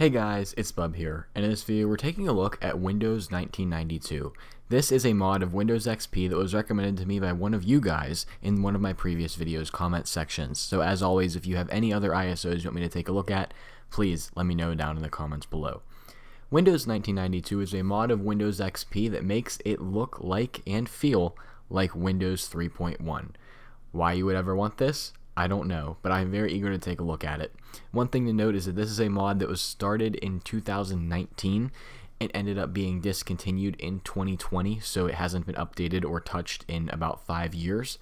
Hey guys, it's Bub here, and in this video we're taking a look at Windows 1992. This is a mod of Windows XP that was recommended to me by one of you guys in one of my previous videos comment sections. So as always, if you have any other ISOs you want me to take a look at, please let me know down in the comments below. Windows 1992 is a mod of Windows XP that makes it look like and feel like Windows 3.1. Why you would ever want this? I don't know, but I'm very eager to take a look at it. One thing to note is that this is a mod that was started in 2019 and ended up being discontinued in 2020, so it hasn't been updated or touched in about 5 years,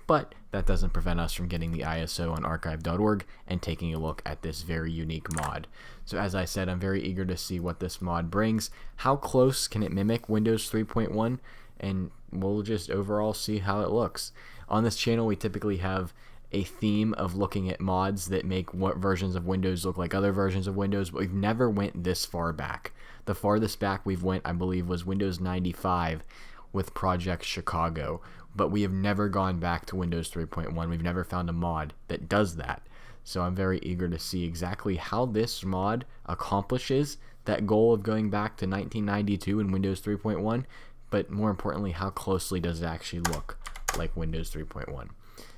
but that doesn't prevent us from getting the ISO on archive.org and taking a look at this very unique mod. So as I said, I'm very eager to see what this mod brings. How close can it mimic Windows 3.1? And we'll just overall see how it looks. On this channel, we typically have a theme of looking at mods that make what versions of Windows look like other versions of Windows, but we've never went this far back. The farthest back we've went, I believe, was Windows 95 with Project Chicago, but we have never gone back to Windows 3.1. We've never found a mod that does that. So I'm very eager to see exactly how this mod accomplishes that goal of going back to 1992 and Windows 3.1, but more importantly, how closely does it actually look like Windows 3.1.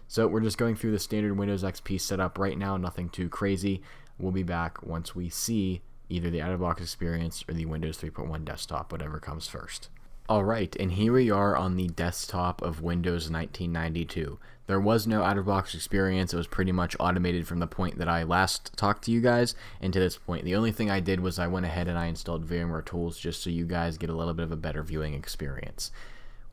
So we're just going through the standard Windows XP setup right now, nothing too crazy. We'll be back once we see either the out-of-box experience or the Windows 3.1 desktop, whatever comes first. Alright, and here we are on the desktop of Windows 1992. There was no out-of-box experience. It was pretty much automated from the point that I last talked to you guys, and to this point. The only thing I did was I went ahead and I installed VMware tools just so you guys get a little bit of a better viewing experience.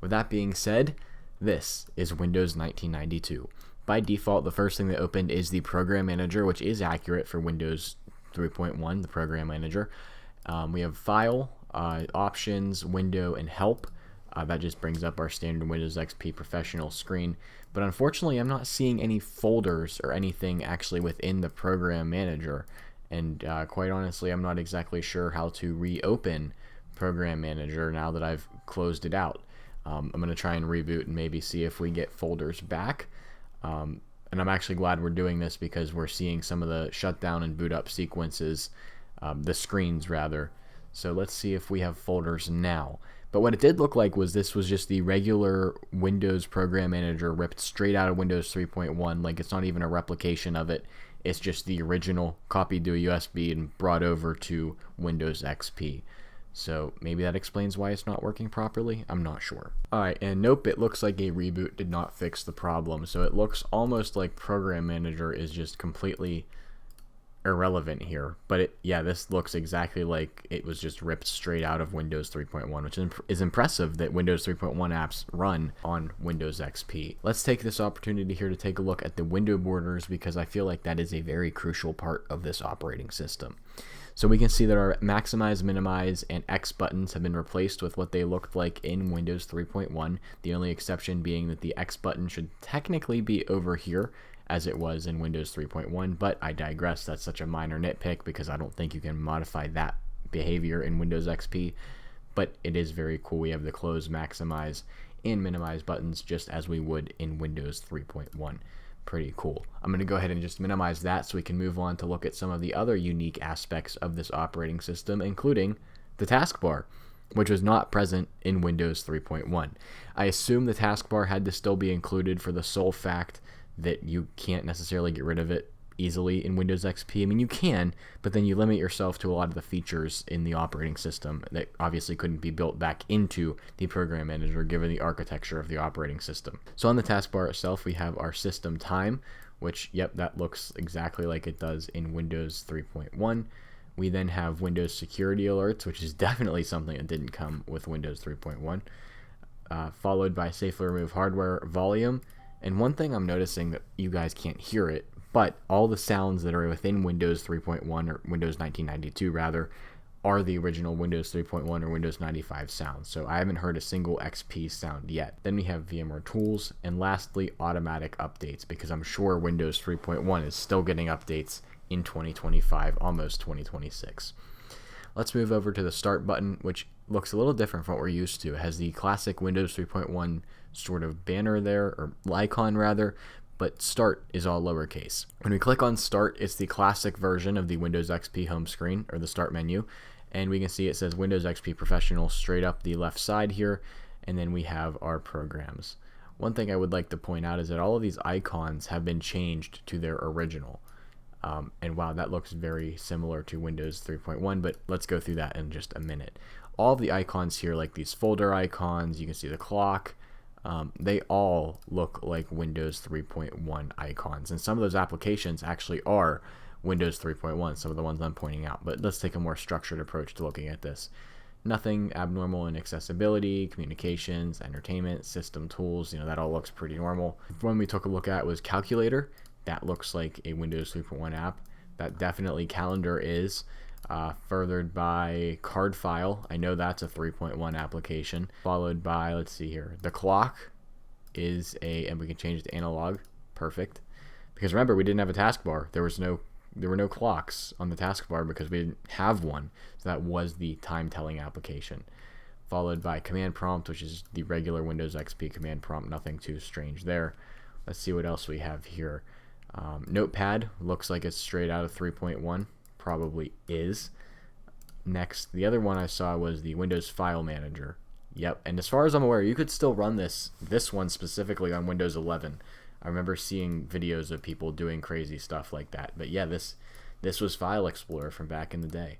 With that being said, this is Windows 1992. By default, the first thing that opened is the Program Manager, which is accurate for Windows 3.1, the Program Manager. We have File, Options, Window, and Help. That just brings up our standard Windows XP Professional screen. But unfortunately, I'm not seeing any folders or anything actually within the Program Manager. And quite honestly, I'm not exactly sure how to reopen Program Manager now that I've closed it out. I'm going to try and reboot and maybe see if we get folders back. And I'm actually glad we're doing this because we're seeing some of the shutdown and boot up sequences, the screens rather. So let's see if we have folders now. But what it did look like was this was just the regular Windows Program Manager ripped straight out of Windows 3.1. Like, it's not even a replication of it. It's just the original copied to a USB and brought over to Windows XP. So maybe that explains why it's not working properly. I'm not sure. Alright, and nope, it looks like a reboot did not fix the problem. So it looks almost like Program Manager is just completely irrelevant here. But this looks exactly like it was just ripped straight out of Windows 3.1, which is impressive that Windows 3.1 apps run on Windows XP. Let's take this opportunity here to take a look at the window borders because I feel like that is a very crucial part of this operating system. So we can see that our maximize, minimize, and X buttons have been replaced with what they looked like in Windows 3.1, the only exception being that the X button should technically be over here as it was in Windows 3.1, but I digress. That's such a minor nitpick because I don't think you can modify that behavior in Windows XP, but it is very cool. We have the close, maximize, and minimize buttons just as we would in Windows 3.1. Pretty cool. I'm going to go ahead and just minimize that so we can move on to look at some of the other unique aspects of this operating system, including the taskbar, which was not present in Windows 3.1. I assume the taskbar had to still be included for the sole fact that you can't necessarily get rid of it easily in Windows XP. I mean, you can, but then you limit yourself to a lot of the features in the operating system that obviously couldn't be built back into the Program Manager given the architecture of the operating system. So on the taskbar itself, we have our system time, which, yep, that looks exactly like it does in Windows 3.1. We then have Windows security alerts, which is definitely something that didn't come with Windows 3.1, followed by safely remove hardware volume. And one thing I'm noticing that you guys can't hear it, but all the sounds that are within Windows 3.1 or Windows 1992 rather are the original Windows 3.1 or Windows 95 sounds. So I haven't heard a single XP sound yet. Then we have VMware tools, and lastly automatic updates, because I'm sure Windows 3.1 is still getting updates in 2025, almost 2026. Let's move over to the start button, which looks a little different from what we're used to. It has the classic Windows 3.1 sort of banner there, or icon rather, but Start is all lowercase. When we click on Start, it's the classic version of the Windows XP home screen, or the Start menu, and we can see it says Windows XP Professional straight up the left side here, and then we have our programs. One thing I would like to point out is that all of these icons have been changed to their original. And wow, that looks very similar to Windows 3.1, but let's go through that in just a minute. All of the icons here, like these folder icons, you can see the clock, they all look like Windows 3.1 icons. And some of those applications actually are Windows 3.1, some of the ones I'm pointing out. But let's take a more structured approach to looking at this. Nothing abnormal in accessibility, communications, entertainment, system tools, that all looks pretty normal. The one we took a look at was Calculator. That looks like a Windows 3.1 app. That definitely Calendar is. Furthered by Card File. I know that's a 3.1 application. Followed by, let's see here, the clock is and we can change it to analog. Perfect. Because remember, we didn't have a taskbar. There were no clocks on the taskbar because we didn't have one. So that was the time telling application. Followed by Command Prompt, which is the regular Windows XP command prompt. Nothing too strange there. Let's see what else we have here. Notepad looks like it's straight out of 3.1. Probably is. Next, the other one I saw was the Windows File Manager. Yep, and as far as I'm aware, you could still run this one specifically on Windows 11. I remember seeing videos of people doing crazy stuff like that. But yeah, this was File Explorer from back in the day.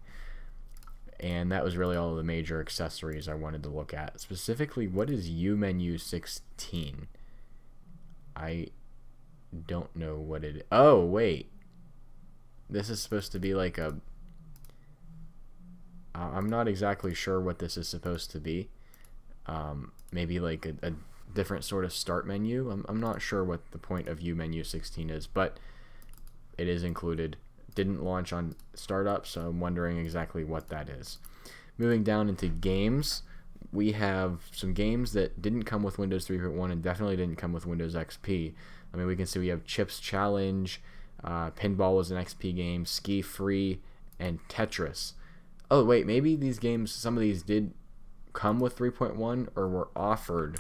And that was really all of the major accessories I wanted to look at. Specifically, what is uMenu 16? I don't know what it is. Oh, wait. This is supposed to be like I'm not exactly sure what this is supposed to be. Maybe like a different sort of start menu. I'm not sure what the point of uMenu 16 is, but it is included. Didn't launch on startup, so I'm wondering exactly what that is. Moving down into games, we have some games that didn't come with Windows 3.1 and definitely didn't come with Windows XP. I mean, we can see we have Chips Challenge, Pinball was an XP game, Ski Free, and Tetris. Oh, wait, maybe these games, some of these did come with 3.1 or were offered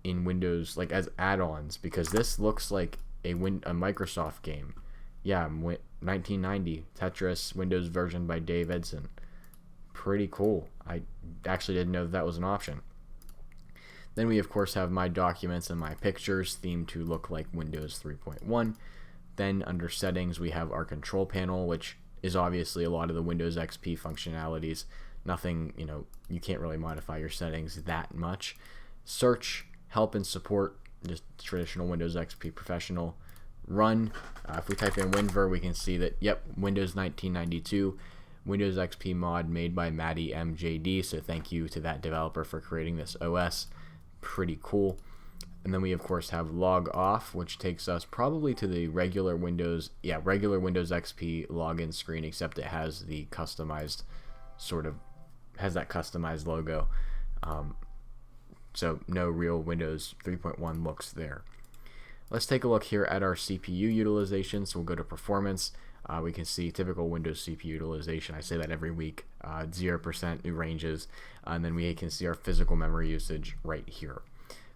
in Windows, like as add-ons, because this looks like a Microsoft game. Yeah, 1990, Tetris, Windows version by Dave Edson. Pretty cool. I actually didn't know that was an option. Then we, of course, have my documents and my pictures themed to look like Windows 3.1. Then under settings, we have our control panel, which is obviously a lot of the Windows XP functionalities. Nothing, you can't really modify your settings that much. Search, help, and support, just traditional Windows XP Professional. Run, if we type in WinVer, we can see that, yep, Windows 1992, Windows XP mod made by Maddie MJD, so thank you to that developer for creating this OS. Pretty cool. And then we, of course, have log off, which takes us probably to the regular Windows XP login screen, except it has the customized has that customized logo. So no real Windows 3.1 looks there. Let's take a look here at our CPU utilization. So we'll go to performance. We can see typical Windows CPU utilization. I say that every week. 0% new ranges. And then we can see our physical memory usage right here.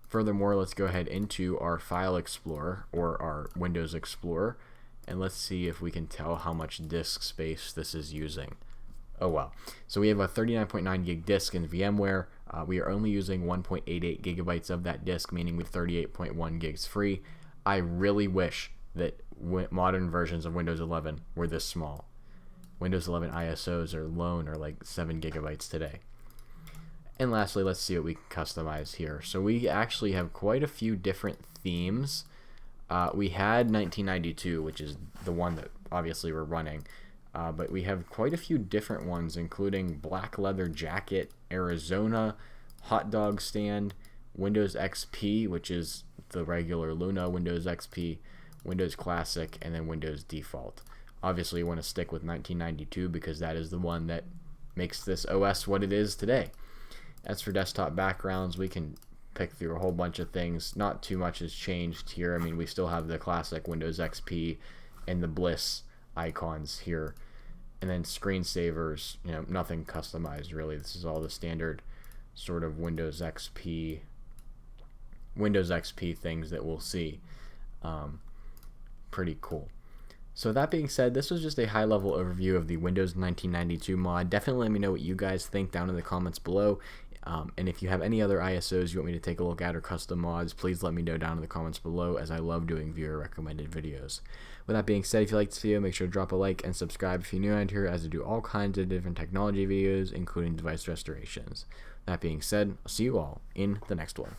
Furthermore, let's go ahead into our File Explorer or our Windows Explorer, and let's see if we can tell how much disk space this is using. Oh wow. So we have a 39.9 gig disk in VMware. We are only using 1.88 gigabytes of that disk, meaning we have 38.1 gigs free. I really wish that modern versions of Windows 11 were this small. Windows 11 ISOs alone are like 7 gigabytes today. And lastly, let's see what we can customize here. So we actually have quite a few different themes. We had 1992, which is the one that obviously we're running. But we have quite a few different ones, including black leather jacket, Arizona, hot dog stand, Windows XP, which is the regular Luna, Windows XP, Windows Classic, and then Windows Default. Obviously, you want to stick with 1992 because that is the one that makes this OS what it is today. As for desktop backgrounds, we can pick through a whole bunch of things. Not too much has changed here. I mean, we still have the classic Windows XP and the Bliss icons here. And then screensavers, nothing customized really. This is all the standard sort of Windows XP things that we'll see. Pretty cool. So that being said, this was just a high-level overview of the Windows 1992 mod. Definitely let me know what you guys think down in the comments below. And if you have any other ISOs you want me to take a look at or custom mods, please let me know down in the comments below, as I love doing viewer-recommended videos. With that being said, if you like this video, make sure to drop a like and subscribe if you're new around here, as I do all kinds of different technology videos, including device restorations. That being said, I'll see you all in the next one.